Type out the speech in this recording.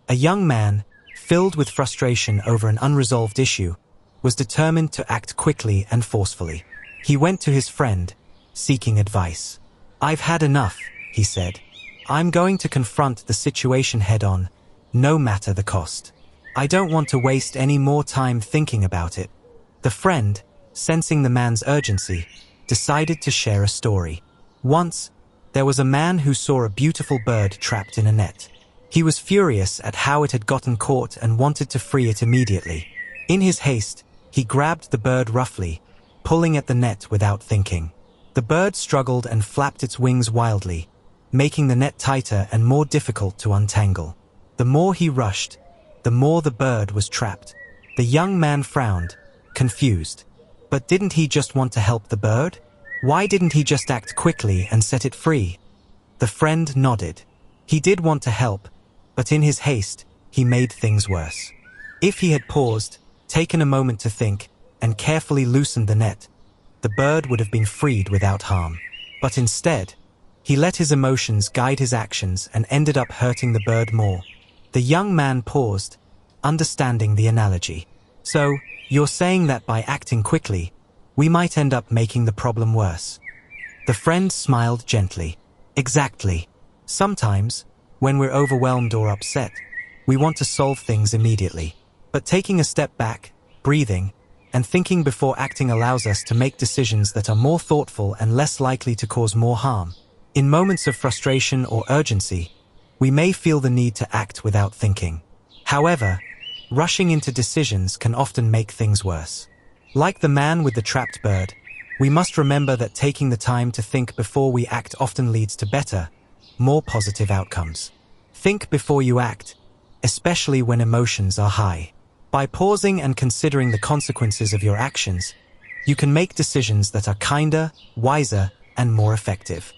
A young man, filled with frustration over an unresolved issue, was determined to act quickly and forcefully. He went to his friend, seeking advice. "I've had enough," he said. "I'm going to confront the situation head-on, no matter the cost. I don't want to waste any more time thinking about it." The friend, sensing the man's urgency, decided to share a story. Once, there was a man who saw a beautiful bird trapped in a net. He was furious at how it had gotten caught and wanted to free it immediately. In his haste, he grabbed the bird roughly, pulling at the net without thinking. The bird struggled and flapped its wings wildly, making the net tighter and more difficult to untangle. The more he rushed, the more the bird was trapped. The young man frowned, confused. But didn't he just want to help the bird? Why didn't he just act quickly and set it free? The friend nodded. He did want to help, but in his haste, he made things worse. If he had paused, taken a moment to think, and carefully loosened the net, the bird would have been freed without harm. But instead, he let his emotions guide his actions and ended up hurting the bird more. The young man paused, understanding the analogy. "So, you're saying that by acting quickly, we might end up making the problem worse?" The friend smiled gently. "Exactly. Sometimes, when we're overwhelmed or upset, we want to solve things immediately. But taking a step back, breathing, and thinking before acting allows us to make decisions that are more thoughtful and less likely to cause more harm. In moments of frustration or urgency, we may feel the need to act without thinking. However, rushing into decisions can often make things worse. Like the man with the trapped bird, we must remember that taking the time to think before we act often leads to better, more positive outcomes. Think before you act, especially when emotions are high. By pausing and considering the consequences of your actions, you can make decisions that are kinder, wiser, and more effective.